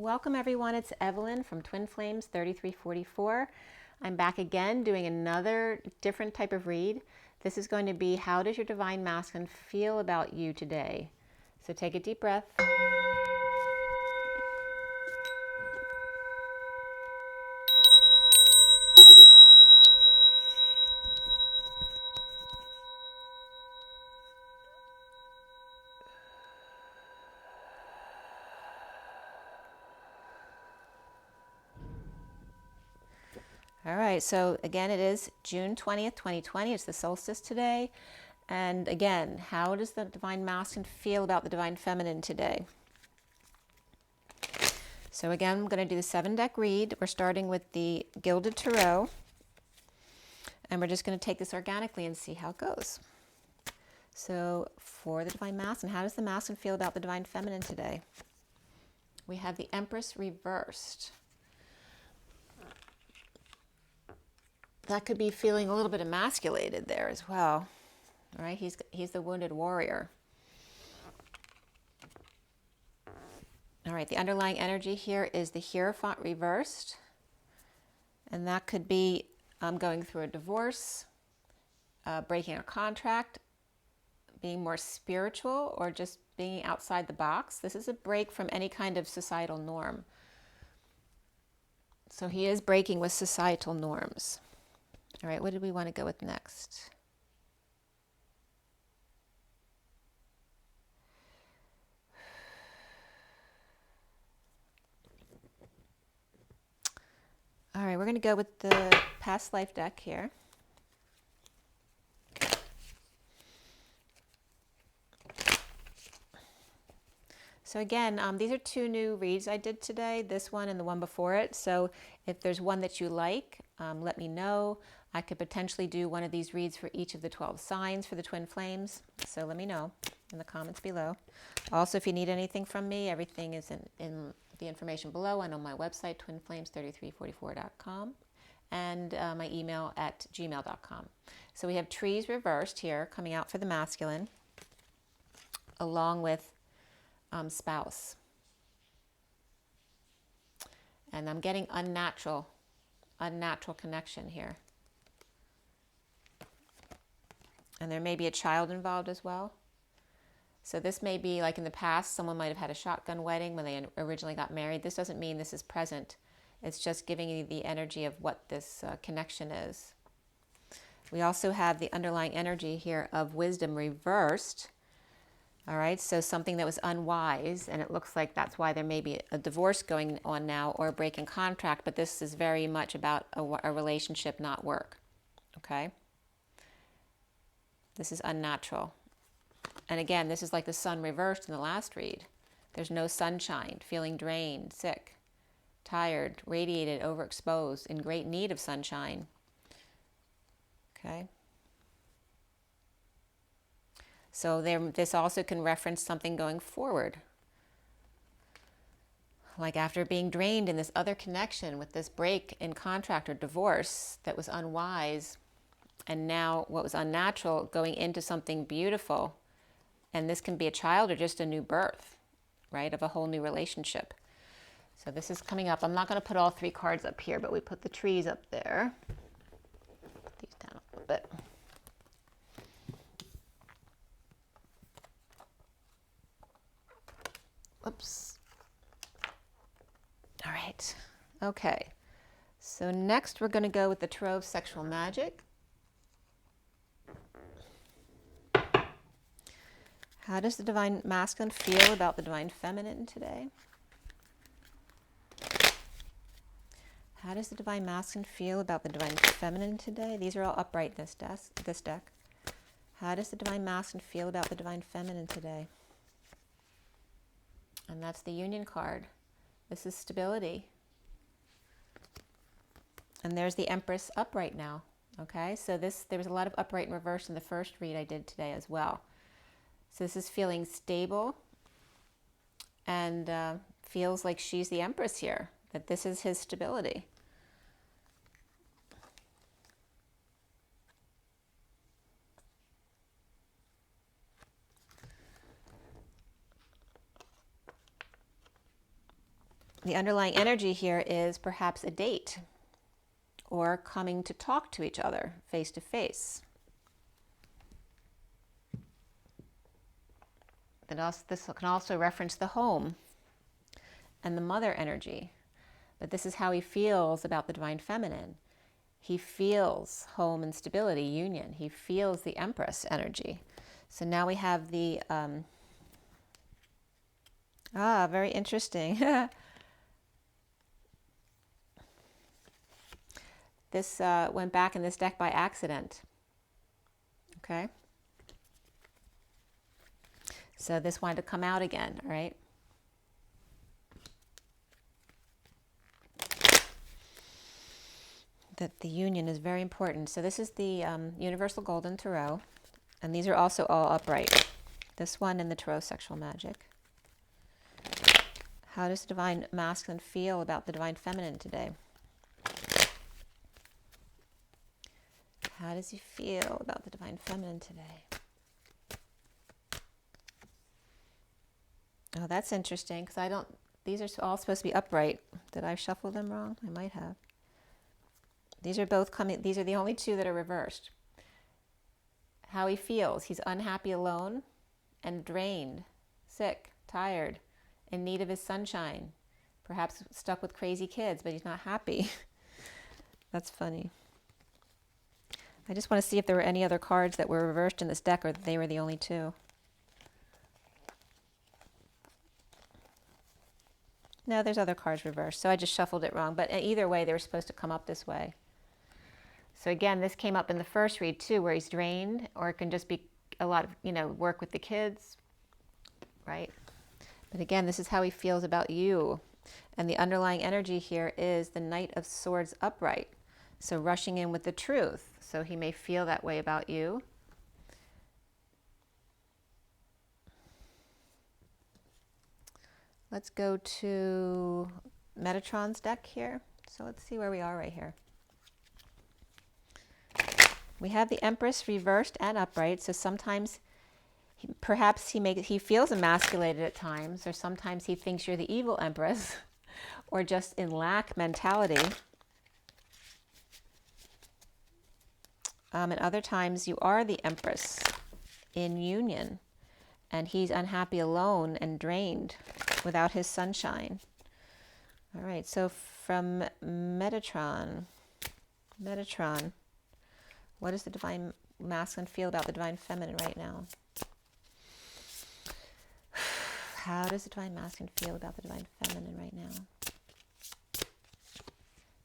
Welcome everyone, it's Evelyn from Twin Flames 3344. I'm back again doing another different type of read. This is going to be, how does your Divine Masculine feel about you today? So take a deep breath. All right, so again, it is June 20th, 2020. It's the solstice today. And again, how does the Divine Masculine feel about the Divine Feminine today? So again, I'm going to do the 7-deck read. We're starting with the Gilded Tarot. And we're just going to take this organically and see how it goes. So for the Divine Masculine, how does the Masculine feel about the Divine Feminine today? We have the Empress reversed. That could be feeling a little bit emasculated there as well. All right, he's the wounded warrior. All right, the underlying energy here is the Hierophant reversed. And that could be going through a divorce, breaking a contract, being more spiritual, or just being outside the box. This is a break from any kind of societal norm. So he is breaking with societal norms. All right, what did we want to go with next? All right, we're going to go with the past life deck here. So again, these are two new reads I did today, this one and the one before it. So if there's one that you like, let me know. I could potentially do one of these reads for each of the 12 signs for the Twin Flames. So let me know in the comments below. Also, if you need anything from me, everything is in the information below and on my website, twinflames3344.com, and my email at gmail.com. So we have trees reversed here coming out for the masculine, along with spouse. And I'm getting unnatural connection here. And there may be a child involved as well. So this may be like in the past, someone might have had a shotgun wedding when they originally got married. This doesn't mean this is present. It's just giving you the energy of what this connection is. We also have the underlying energy here of wisdom reversed. All right, so something that was unwise, and it looks like that's why there may be a divorce going on now or a break in contract, but this is very much about a relationship, not work, okay? This is unnatural. And again, this is like the sun reversed in the last read. There's no sunshine, feeling drained, sick, tired, radiated, overexposed, in great need of sunshine, okay? So this also can reference something going forward. Like after being drained in this other connection with this break in contract or divorce that was unwise, and now what was unnatural going into something beautiful. And this can be a child or just a new birth, right, of a whole new relationship. So this is coming up. I'm not going to put all 3 cards up here, but we put the trees up there. Put these down a little bit. Whoops. All right. Okay. So next we're going to go with the Tarot of Sexual Magic. How does the Divine Masculine feel about the Divine Feminine today? How does the Divine Masculine feel about the Divine Feminine today? These are all upright in this deck. How does the Divine Masculine feel about the Divine Feminine today? And that's the Union card. This is stability. And there's the Empress upright now. Okay, so there was a lot of upright and reverse in the first read I did today as well. So this is feeling stable and feels like she's the Empress here, that this is his stability. The underlying energy here is perhaps a date or coming to talk to each other face to face. This can also reference the home and the mother energy. But this is how he feels about the divine feminine. He feels home and stability, union. He feels the Empress energy. So now we have the, very interesting. This went back in this deck by accident. Okay. So this wanted to come out again, all right? That the union is very important. So this is the Universal Golden Tarot, and these are also all upright. This one and the Tarot Sexual Magic. How does the Divine Masculine feel about the Divine Feminine today? How does he feel about the Divine Feminine today? Oh, that's interesting, because these are all supposed to be upright. Did I shuffle them wrong? I might have. These are both coming, these are the only two that are reversed. How he feels. He's unhappy alone and drained, sick, tired, in need of his sunshine. Perhaps stuck with crazy kids, but he's not happy. That's funny. I just want to see if there were any other cards that were reversed in this deck, or that they were the only two. No, there's other cards reversed, so I just shuffled it wrong. But either way, they were supposed to come up this way. So again, this came up in the first read too, where he's drained, or it can just be a lot of, work with the kids, right? But again, this is how he feels about you. And the underlying energy here is the Knight of Swords upright. So rushing in with the truth. So he may feel that way about you. Let's go to Metatron's deck here. So let's see where we are right here. We have the Empress reversed and upright. So sometimes perhaps he feels emasculated at times, or sometimes he thinks you're the evil Empress, or just in lack mentality. And other times you are the Empress in union, and he's unhappy alone and drained without his sunshine. All right, so from Metatron, what does the Divine Masculine feel about the Divine Feminine right now? How does the Divine Masculine feel about the Divine Feminine right now?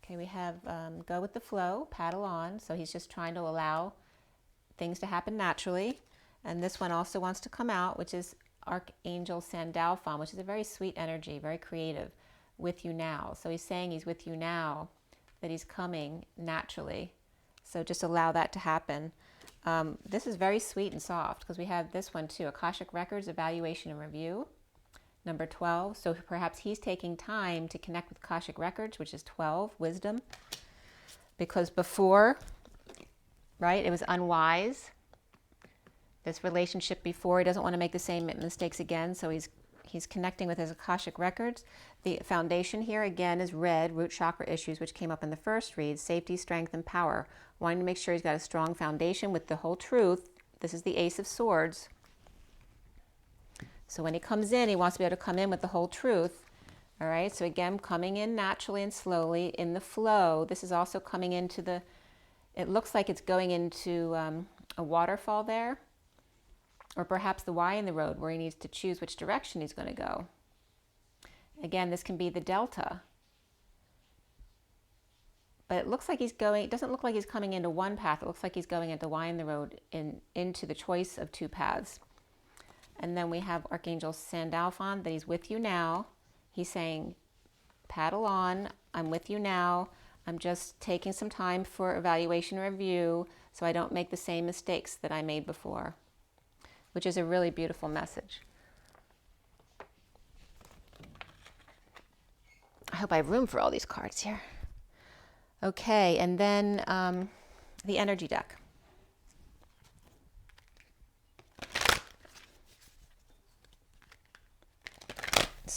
Okay, we have go with the flow, paddle on. So he's just trying to allow things to happen naturally. And this one also wants to come out, which is Archangel Sandalphon, which is a very sweet energy, very creative, with you now. So he's saying he's with you now, that he's coming naturally. So just allow that to happen. This is very sweet and soft, because we have this one too, Akashic Records, Evaluation and Review, number 12. So perhaps he's taking time to connect with Akashic Records, which is 12, wisdom. Because before, right, it was unwise. This relationship before, he doesn't want to make the same mistakes again, so he's connecting with his Akashic Records. The foundation here, again, is red, root chakra issues, which came up in the first read, safety, strength, and power. Wanting to make sure he's got a strong foundation with the whole truth. This is the Ace of Swords. So when he comes in, he wants to be able to come in with the whole truth. All right, so again, coming in naturally and slowly in the flow. This is also coming into the, it looks like it's going into a waterfall there, or perhaps the Y in the road where he needs to choose which direction he's going to go. Again, this can be the delta. But it looks like he's going, it doesn't look like he's coming into one path. It looks like he's going into Y in the road into the choice of two paths. And then we have Archangel Sandalphon, that he's with you now. He's saying, paddle on, I'm with you now. I'm just taking some time for evaluation and review so I don't make the same mistakes that I made before, which is a really beautiful message. I hope I have room for all these cards here. Okay, and then the energy deck.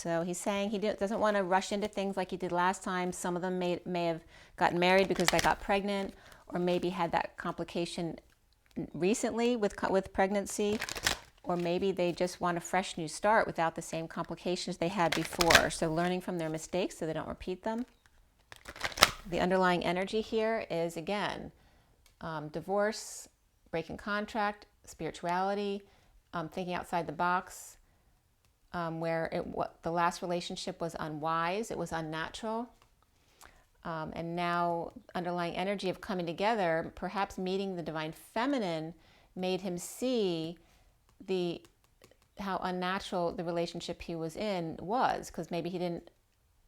So he's saying he doesn't want to rush into things like he did last time. Some of them may have gotten married because they got pregnant, or maybe had that complication recently with pregnancy, or maybe they just want a fresh new start without the same complications they had before. So learning from their mistakes so they don't repeat them. The underlying energy here is, again, divorce, breaking contract, spirituality, thinking outside the box, where the last relationship was unwise, it was unnatural. And now underlying energy of coming together, perhaps meeting the divine feminine, made him see how unnatural the relationship he was in was, because maybe he didn't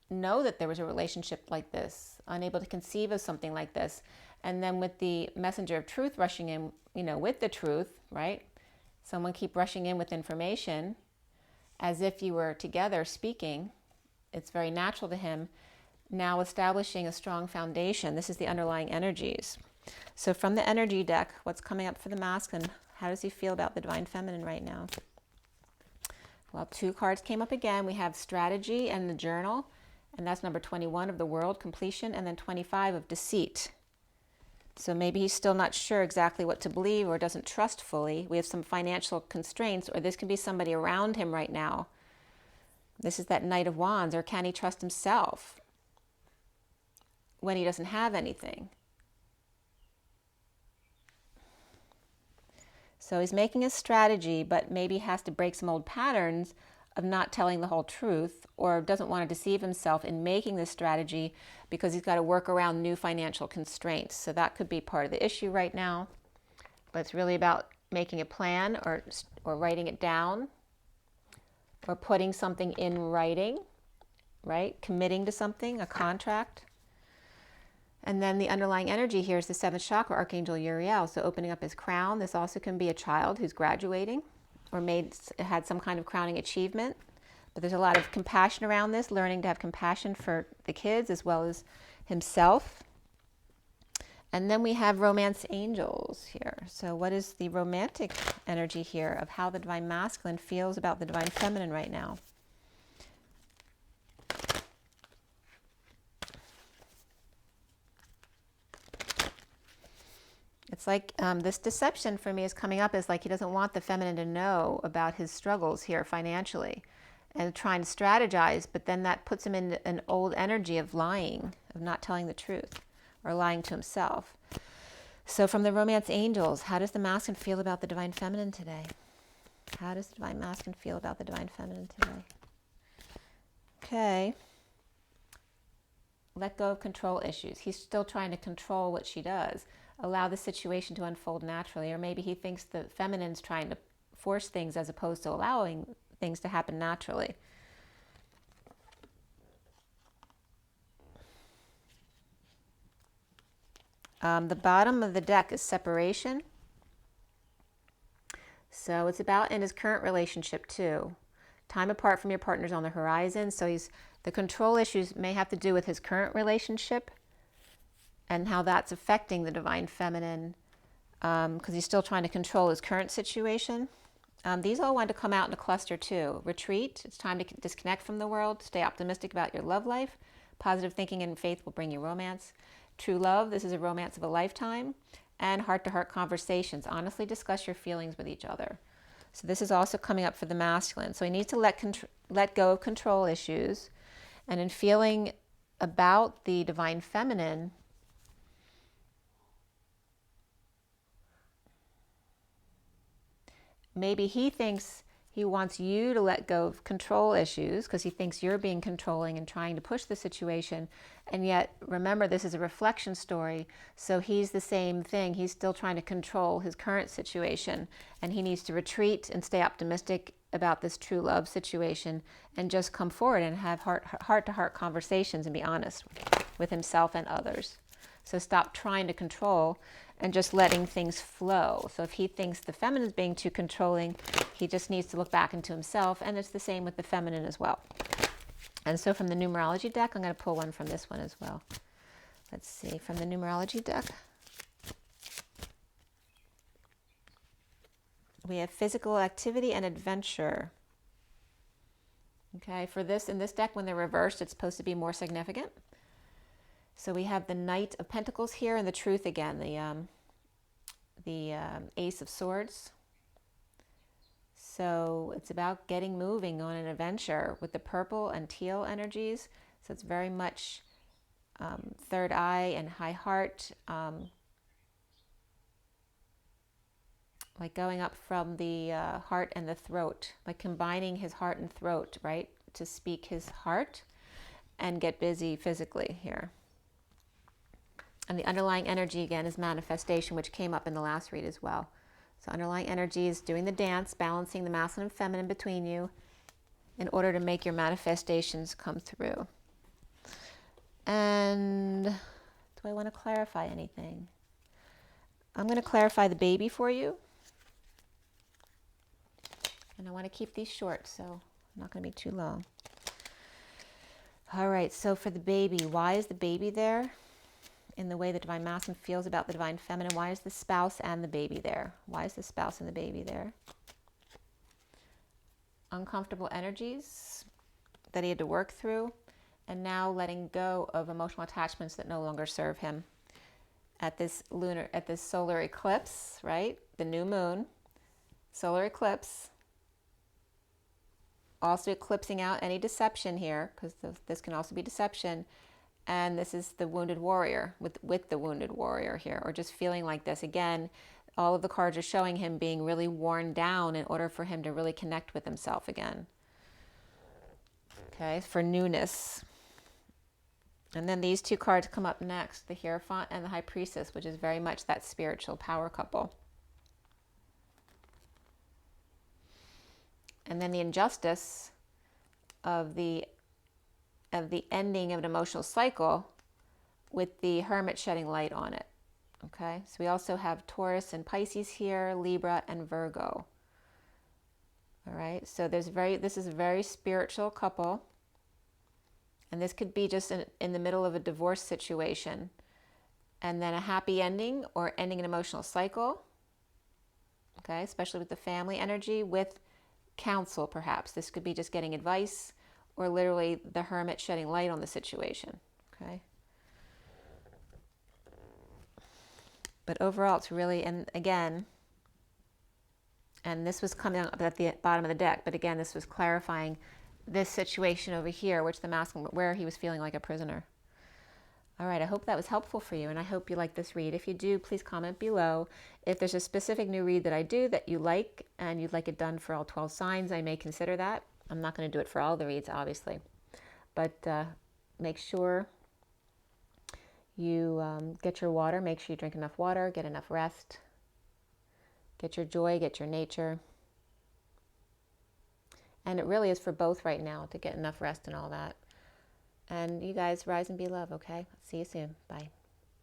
know that there was a relationship like this, unable to conceive of something like this. And then with the messenger of truth rushing in, with the truth, right? Someone keep rushing in with information as if you were together speaking. It's very natural to him. Now establishing a strong foundation. This is the underlying energies. So from the energy deck, what's coming up for the masculine? How does he feel about the divine feminine right now? Well, 2 cards came up again. We have strategy and the journal, and that's number 21 of the world, completion, and then 25 of deceit. So maybe he's still not sure exactly what to believe or doesn't trust fully. We have some financial constraints, or this can be somebody around him right now. This is that Knight of Wands, or can he trust himself when he doesn't have anything? So he's making a strategy, but maybe has to break some old patterns of not telling the whole truth, or doesn't want to deceive himself in making this strategy because he's got to work around new financial constraints. So that could be part of the issue right now. But it's really about making a plan, or writing it down, or putting something in writing, right? Committing to something, a contract. And then the underlying energy here is the 7th chakra, Archangel Uriel. So opening up his crown. This also can be a child who's graduating or had some kind of crowning achievement. But there's a lot of compassion around this, learning to have compassion for the kids as well as himself. And then we have romance angels here. So what is the romantic energy here of how the divine masculine feels about the divine feminine right now? It's like this deception for me is coming up as like he doesn't want the feminine to know about his struggles here financially, and trying to strategize, but then that puts him in an old energy of lying, of not telling the truth, or lying to himself. So from the romance angels, how does the masculine feel about the divine feminine today? How does the divine masculine feel about the divine feminine today? Okay. Let go of control issues. He's still trying to control what she does. Allow the situation to unfold naturally. Or maybe he thinks the feminine's trying to force things as opposed to allowing things to happen naturally. The bottom of the deck is separation. So it's about in his current relationship too. Time apart from your partner's on the horizon. So the control issues may have to do with his current relationship and how that's affecting the divine feminine, because he's still trying to control his current situation. These all want to come out in a cluster too. Retreat, it's time to disconnect from the world. Stay optimistic about your love life. Positive thinking and faith will bring you romance. True love, this is a romance of a lifetime. And heart-to-heart conversations. Honestly discuss your feelings with each other. So this is also coming up for the masculine. So he needs to let go of control issues. And in feeling about the divine feminine, maybe he thinks he wants you to let go of control issues because he thinks you're being controlling and trying to push the situation. And yet, remember, this is a reflection story. So he's the same thing. He's still trying to control his current situation. And he needs to retreat and stay optimistic about this true love situation and just come forward and have heart-to-heart conversations and be honest with himself and others. So stop trying to control and just letting things flow. So if he thinks the feminine is being too controlling, he just needs to look back into himself. And it's the same with the feminine as well. And so from the numerology deck, I'm going to pull one from this one as well. Let's see, from the numerology deck, we have physical activity and adventure. Okay, for this, in this deck, when they're reversed, it's supposed to be more significant. So we have the Knight of Pentacles here and the Truth again, the Ace of Swords. So it's about getting moving on an adventure with the purple and teal energies. So it's very much third eye and high heart, like going up from the heart and the throat, like combining his heart and throat, right, to speak his heart and get busy physically here. And the underlying energy again is manifestation, which came up in the last read as well. So underlying energy is doing the dance, balancing the masculine and feminine between you in order to make your manifestations come through. And do I want to clarify anything? I'm going to clarify the baby for you. And I want to keep these short, so I'm not going to be too long. All right, so for the baby, why is the baby there in the way the divine masculine feels about the divine feminine? Why is the spouse and the baby there? Why is the spouse and the baby there? Uncomfortable energies that he had to work through, and now letting go of emotional attachments that no longer serve him. At this solar eclipse, right? The new moon, solar eclipse, also eclipsing out any deception here, because this can also be deception. And this is the wounded warrior, with the wounded warrior here, or just feeling like this. Again, all of the cards are showing him being really worn down in order for him to really connect with himself again. Okay, for newness. And then these two cards come up next, the Hierophant and the High Priestess, which is very much that spiritual power couple. And then the injustice of the ending of an emotional cycle with the Hermit shedding light on it. Okay, so we also have Taurus and Pisces here, Libra and Virgo. All right, so this is a very spiritual couple. And this could be just in the middle of a divorce situation, and then a happy ending or ending an emotional cycle. Okay, especially with the family energy, with counsel perhaps. This could be just getting advice, or literally the Hermit shedding light on the situation. Okay. But overall, it's really, and again, and this was coming up at the bottom of the deck, but again, this was clarifying this situation over here, which the masculine, where he was feeling like a prisoner. All right, I hope that was helpful for you, and I hope you like this read. If you do, please comment below. If there's a specific new read that I do that you like, and you'd like it done for all 12 signs, I may consider that. I'm not going to do it for all the reads, obviously. But make sure you get your water. Make sure you drink enough water, get enough rest. Get your joy, get your nature. And it really is for both right now, to get enough rest and all that. And you guys rise and be love, okay? See you soon. Bye.